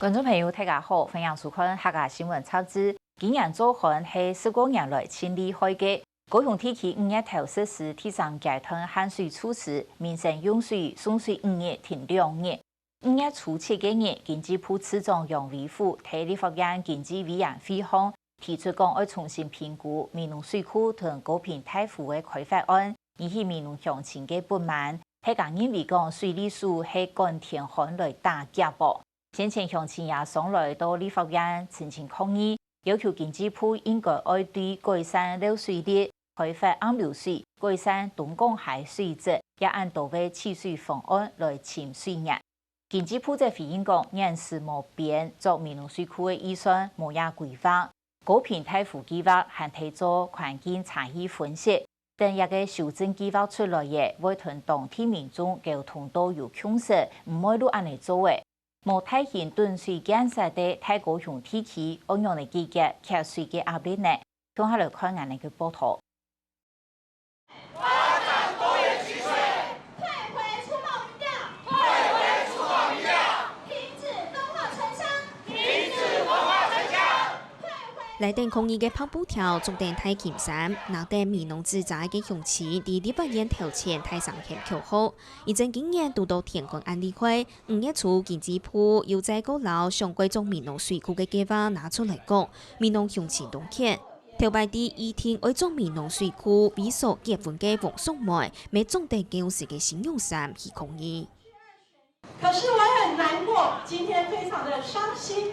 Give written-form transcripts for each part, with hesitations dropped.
观众朋友，大家好，欢迎收看客家新闻插枝。今年早寒是19年来千里海嘅，高雄天气5月头实施天上阶段限水措施，民生用水送水5月停2日。5月初7日，经济部次长杨伟虎在立法院经济委员会上提出讲要重新评估闽南水库同高屏太湖的开发案，引起闽南乡亲嘅不满。大家认为讲水利署系干天旱来打假啵。先前乡亲也上来到立法院陈情抗议，要求经济部应该要对改善漏水率、开发暗流水、改善东港海水质，也按到位取水方案来清水压。经济部则回应讲，人事无变，作闽南水库的预算无也规划，高屏太湖计划还提做环境差异分析。等一个修正计划出来嘅，会同当地民众沟通都有共识，唔会路安尼做嘅。无太县断水建设的太高雄地区，按样的季节缺水嘅压力呢？接下来看眼那个报道。发展多元取水，退回粗暴民调，退回粗暴民调，停止分化城乡，停止分化城乡。来电抗议嘅跑步条，重点太金山，拿定闽南自在嘅雄起，伫立法院头前太上前口号。以前今年拄到田官安理会5月初经济部又在高楼上贵种闽南水库嘅计划拿出来讲，闽南雄起动歉。头摆伫议庭为种闽南水库比所结婚嘅王宋妹，没重点旧时嘅信用上去抗议。可是我很难过，今天非常的伤心。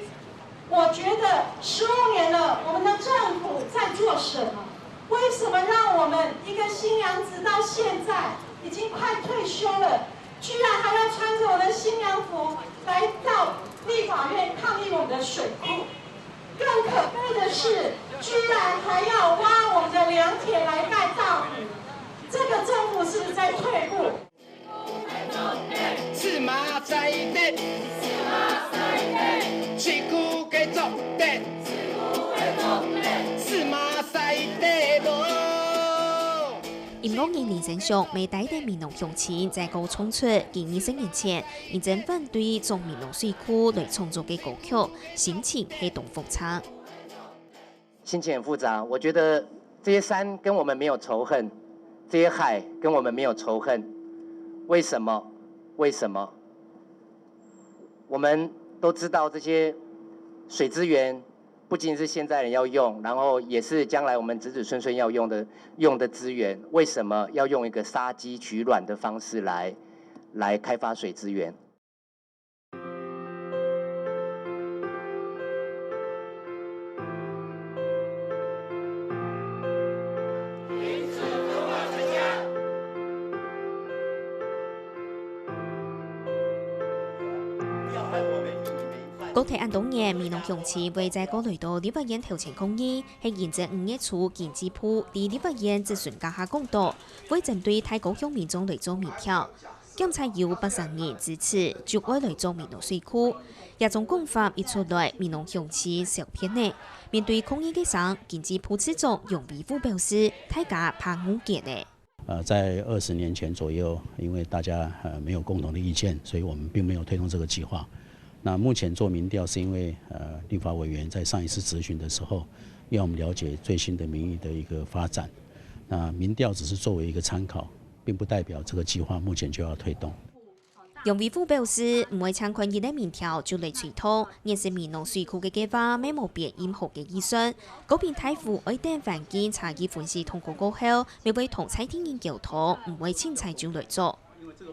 我觉得15年了，我们的政府在做什么？为什么让我们一个新娘子到现在已经快退休了，居然还要穿着我的新娘服来到立法院抗议我们的水库？更可悲的是，居然还要挖我们的良田来盖大湖。这个政府是不是在退步？是马在地，水库给做地，是马在地咯。音乐人林生祥未带的闽南乡亲在高冲出，今20年前，认真反对从闽南水库来创作的歌曲，心情黑洞复杂。心情很复杂，我觉得这些山跟我们没有仇恨，这些海跟我们没有仇恨，为什么？为什么？我们都知道这些水资源不仅是现在人要用，然后也是将来我们子子孙孙要用的资源。为什么要用一个杀鸡取卵的方式来开发水资源？高铁按当年闽南乡亲为在高雷到立法院头前抗议，系现在5月初经济部伫立法院质询家下公道，为针对太高雄民众来做民调，检查有80人支持，就会来做闽南水库。也从讲法一出来，闽南乡亲受骗呢。面对抗议嘅上，经济部次长杨伟虎表示，大家怕误解呢。在20年前左右，因为大家没有共同的意见，所以我们并没有推动这个计划。那目前做民调是因为立法委员在上一次质询的时候，要我们了解最新的民意的一个发展。那民调只是作为一个参考，并不代表这个计划目前就要推动。杨伟虎表示，唔会参看伊的民调就来吹通，认识闽南水库嘅计划没冇别任何嘅预算。高屏太湖爱等环境差异分析通过过后，未会同蔡天研究讨，唔会凊彩就来做。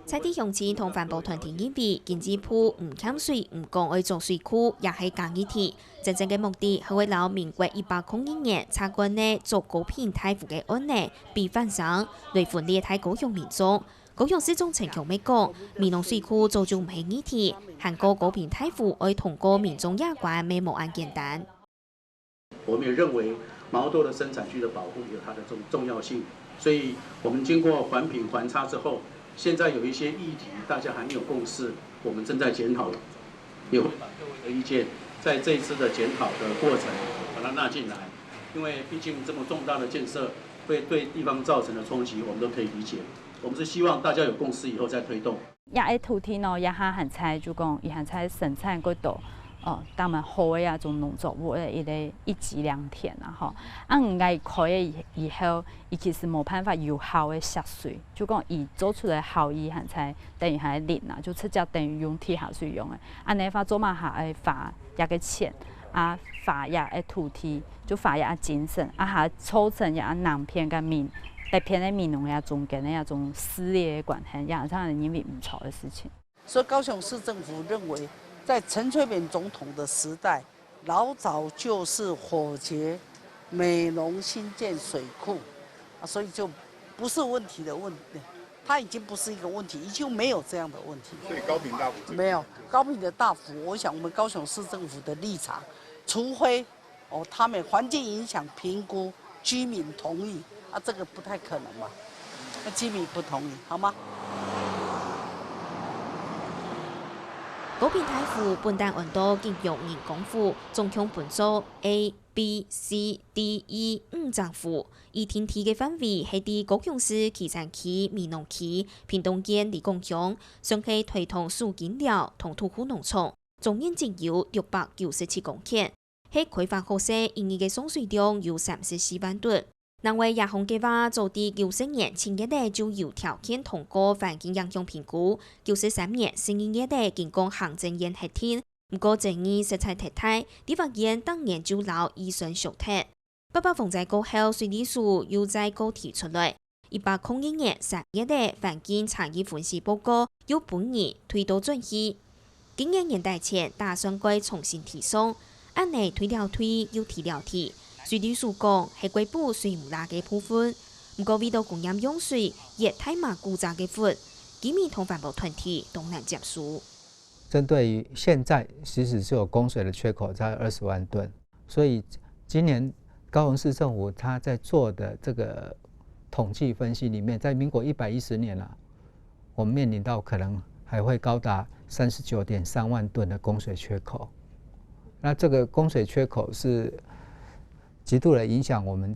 蔡天乡亲同环保团体认为，经济部唔欠水唔讲爱做水库，也系假议题。真正嘅目的系为了民国101年插管呢做高屏太湖嘅案呢，被反上来分裂太高雄民众。高雄市长陈强美讲，闽南水库早就唔系议题，韩国高屏太湖爱通过民众也关没冇咁简单。我们也认为毛豆的生产区的保护有它的重要性，所以我们经过环评环差之后。现在有一些议题，大家还没有共识，我们正在检讨，也会把各位的意见在这一次的检讨的过程把它纳进来，因为毕竟这么重大的建设会对地方造成的冲击，我们都可以理解。我们是希望大家有共识以后再推动。也喺土地呢，也下限制就讲，伊限制生产嗰度，当然好的啊种农作物的一瘠良田啊吼，唔爱开以后，伊其实无办法有效的吸水，就讲伊做出来效益还才等于还零啊，就直接等于用地下水用的，安尼法做嘛下会发也个浅，啊发也的土地就发也精神，啊下抽成也南片跟北片的闽农也中间的那种撕裂的关系，也是让人认为唔错的事情。所以高雄市政府认为。在陈水扁总统的时代，老早就是火结美浓新建水库，所以就不是问题的问题，它已经不是一个问题，已经没有这样的问题。所以高屏大幅没有高屏的大幅，我想我们高雄市政府的立场，除非他们环境影响评估居民同意这个不太可能嘛，那居民不同意，好吗？高屏台府本单温度经用人工湖总共分组 A、B、C、D、E 5张湖，以天体嘅范围系伫高雄市旗山区、美浓区、屏东县李公乡，上系推动树根寮同土库农场，总面积有697公顷，喺开发后时，营业嘅送水量有34万吨。南为亚红计划早伫90年7月底就有条件通过环境影响评估，93年11月底经过行政院核定，不过争议实在太大，地法院当年就留依顺小贴。北北风灾过后，水利署又再高提出来，1801年3月底环境差异分析报告又本年推倒转去，今年年代前打算改重新提送，按内推了推又提了提。水利署讲系规补水唔拉嘅部分，不过为到供应用水，也太马古早嘅款，居民同环保团体都难接受。针对于现在其实是有供水的缺口在20万吨，所以今年高雄市政府他在做的这个统计分析里面，在民国110年啊，我们面临到可能还会高达39.3万吨的供水缺口。那这个供水缺口是极度的影响我们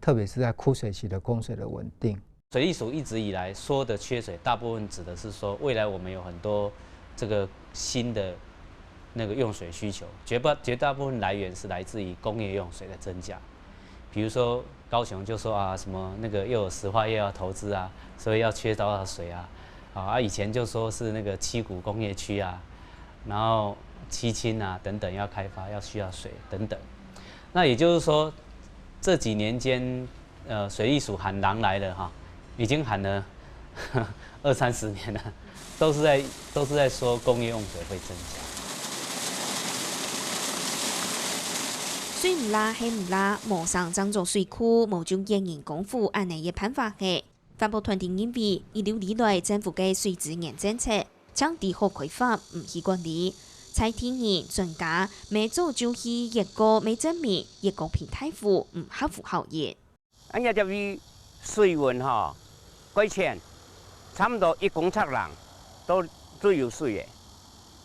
特别是在枯水期的供水的稳定。水利署一直以来说的缺水，大部分指的是说未来我们有很多这个新的那个用水需求，绝大部分来源是来自于工业用水的增加。比如说高雄就说啊，什么那个又有石化业要投资啊，所以要缺多少水啊，以前就说是那个七股工业区啊，然后七轻啊等等要开发要需要水等等。那也就是说，这几年间，水利署喊狼来了哈，已经喊了20-30年了，都是在说工业用水会增加。水唔拉系唔拉，无上涨做水库，无就人人功夫按内嘅办法嘅。环保团体认为，遗留以来政府嘅水资源政策，将地好开发唔去管理。蔡天然专家每早就去一个没证明一个平台户唔合乎效益。俺家就为水源改善，差不多1公尺人都有水嘅。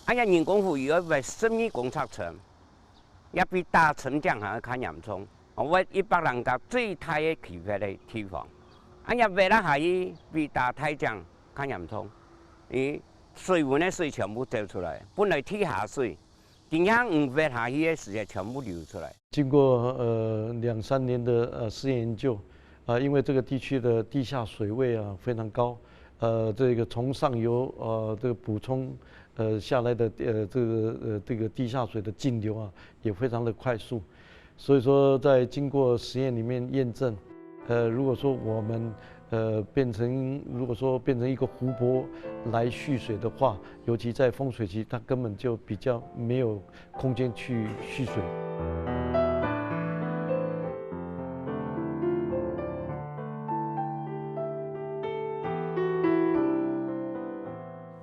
俺家人工湖有12公尺长，也比大城江还较严重。我100人家最大嘅起发的地方，俺家未来还比大太江较严重。水源的水全部流出来，本来地下水，今天5月下去的时间全部流出来。经过2-3年的实验研究，因为这个地区的地下水位非常高，这个从上游这个补充下来的这个地下水的径流也非常的快速，所以说在经过实验里面验证，如果说我们变成一个湖泊来蓄水的话，尤其在丰水期，它根本就比较没有空间去蓄水。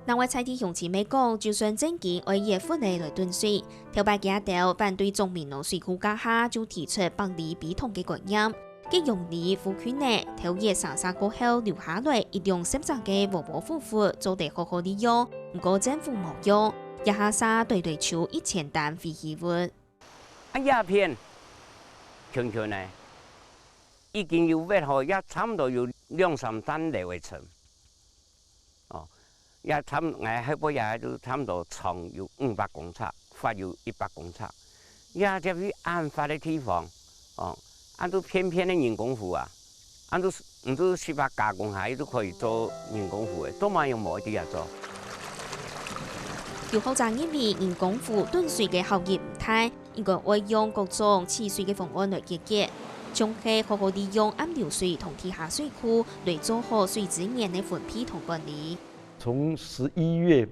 南外蔡天雄前美讲，就算政见为野府内来囤水，头摆几条反对中民农水库家下就提出百里比同嘅观念。佢用力扶区内头叶沙过后留下来一种深圳嘅活活夫妇做得好好利用，不过政府冇用，一下沙对出1000担废弃物。鸦片，穷呢，已经有越好，也差不多有2-3担来回程。也差唔多，海波也都差不多长有500公尺，发有100公尺，呀，这位案发的地方，哦，按照偏偏的人工湖啊，按照唔做18加工下，都可以做人工湖的，都冇用冇啲嘢做。有學者認為人工湖斷水嘅效益唔大，應該會用各種治水嘅方案來解決，將係好好利用暗流水同地下水庫來做好水資源嘅分配同管理。從11月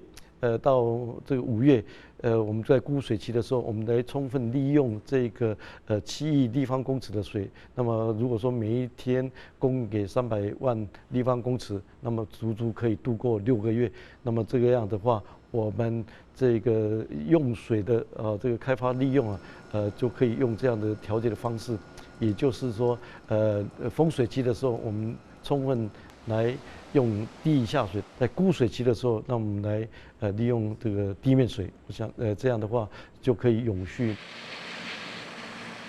到這個5月，我們在枯水期的時候，我們來充分利用這個7億立方公尺的水。那麼如果說每一天供給300萬立方公尺，那麼足足可以度過6個月。那麼這個樣的話，我們這個用水的這個開發利用啊，就可以用這樣的調節的方式，也就是說，豐水期的時候，我們充分來用地下水；在枯水期的時候，那我們來利用這個地面水。我想這樣的話就可以永續。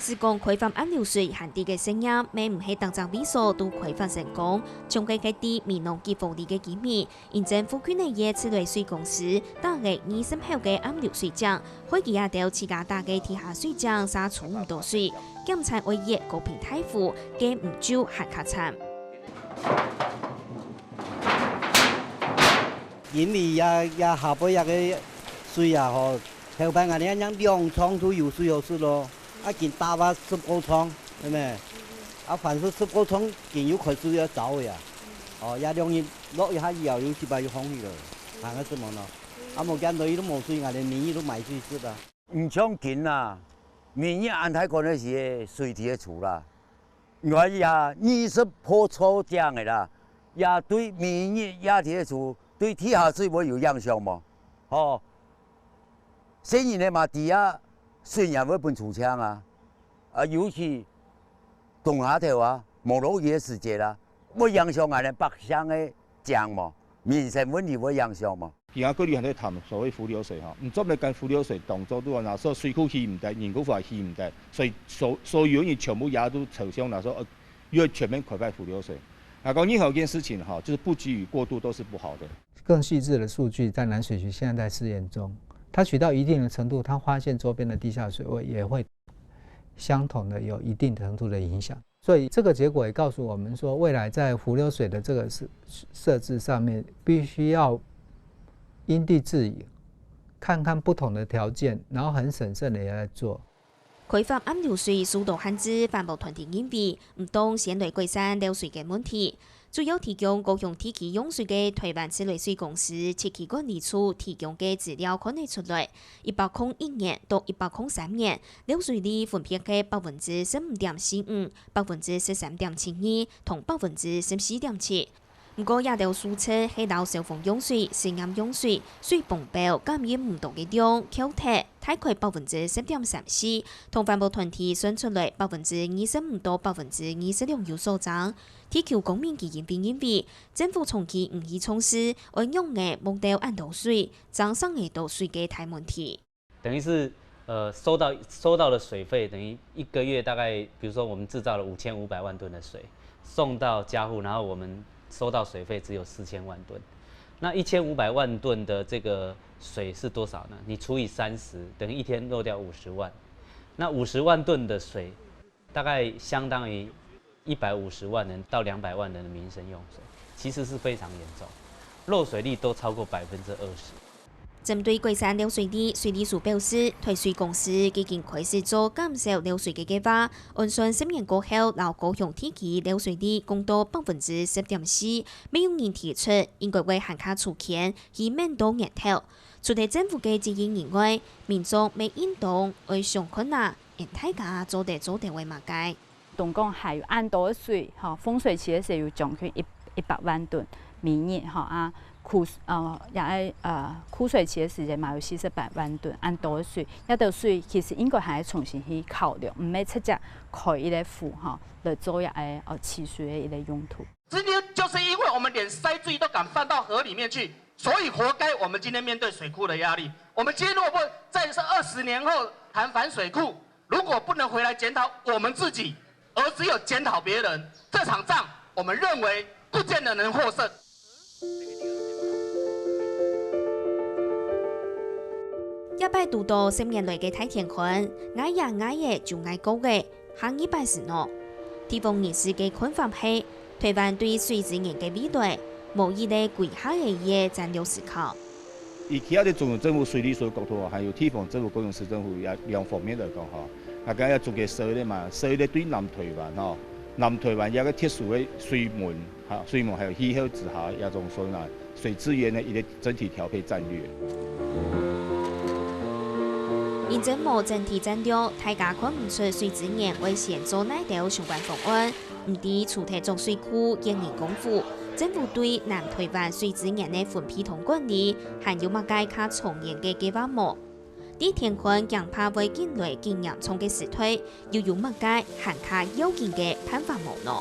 是講開發暗流水限地嘅聲音，未唔係當場微數都開發成功，將佢嘅啲民農結福利嘅機密，因政府區內嘅自來水公司打嚟20後嘅暗流水井，可以壓到自家大嘅地下水井灑出唔到水，檢查為熱高頻大戶嘅唔少客家產。因為也下邊嘅水啊，嗬，後邊我哋樣2倉都有水有水咯。啊，見打話15倉，係咪？啊，凡是15倉，見有開水要走嘅呀。哦，也容易落一下以後，有時把要空氣咯，行個什麼咯？啊，冇見到伊都冇水，我哋民意都買水食啊。唔想見啦，民意安排嗰陣時水鐵處啦，我也20鋪錯獎嘅啦，也對民意也鐵處對地下水會有影響嘛？哦，雖然你嘛地下。雖然會搬出槍啊，尤其東下頭啊，冇落雨嘅時節啦，會影響我哋北鄉嘅江嘛，民生問題會影響嘛。而家嗰啲人喺談所謂浮流水嚇，唔知你跟浮流水動作都話嗱，所以水庫起唔得，人工湖係起唔得，所有人全部也都朝向嗱說，要全面開發浮流水。講任何一件事情哈，就是不給予過度都是不好的。更細緻的數據在南水區現在在試驗中。它取到一定的程度，它發現周邊的地下水位也會相同的有一定程度的影響，所以這個結果也告訴我們說，未來在浮流水的這個設置上面，必須要因地制宜，看看不同的條件，然後很審慎的來做。開發暗流水速度限制，環保團體認為唔當先來改善流水嘅問題。主要提供高雄地區用水嘅台灣自來水公司設計管理處提供嘅資料看得出來，101年到103年，流水率分別係15.45%、13.72%同14.7%。不過也有輸出係到消防用水、食飲用水、水泵表感染唔到嘅量，扣剔大概10.34%，同環保團體算出來25%到26%有所漲。地球公民基金會認為，政府長期唔去從事運用嘅目標按倒水，漲上嘅倒水嘅大問題。等於是收到的水費，等於1個月大概，比如說我們製造了5500萬噸的水，送到家戶，然後我們收到水費只有4000萬噸，那1500萬噸的這個水是多少呢？你除以30，等於一天漏掉50萬。那50萬噸的水，大概相當於150萬人到200萬人的民生用水，其實是非常嚴重，漏水率都超過20%。針對改善流水率，水利署表示，台水公司已經開始做減少流水嘅計劃。按算10年過後，勞高雄地區流水率降到10.4%，沒有人提出應該為限卡出錢，以免到年頭。除咗政府嘅指引以外，民眾未應當為上困難，因大家做得為馬街。總共還有按多水，豐水期嘅時候有將近100萬噸，明年啊。枯水期嘅時間嘛有48萬噸，按多水，一道水其實應該係重新去考慮，唔係直接開一個湖來做一個治水嘅一個用途。今天就是因為我們連篩水都敢放到河裡面去，所以活該我們今天面對水庫的壓力。我們今天如果不在20年後談反水庫，如果不能回來檢討我們自己，而只有檢討別人，這場仗我們認為不見得能獲勝。100度到10年內嘅太田坤，愛呀愛嘅就愛高嘅，行240喏。地方人士嘅看法係，台灣對水資源嘅未來，無意咧規劃嘅嘢戰略思考。以其他的中央政府水利所角度還有地方政府、高雄市政府也兩方面來講嚇，大家要做嘅設咧嘛，設咧對南台灣嚇，南台灣有個特殊嘅水門嚇，水門還有氣候之下一種所謂水資源的一個整體調配戰略。認真無整體戰略，大家看唔出水資源會先做哪條相關方案，唔啲主體做水庫仍然功夫。政府對南台灣水資源的分配同管理，還有乜解較長遠嘅計劃冇？啲田坤強怕會引來更嚴重嘅事態，又有乜解行較有勁嘅辦法冇呢？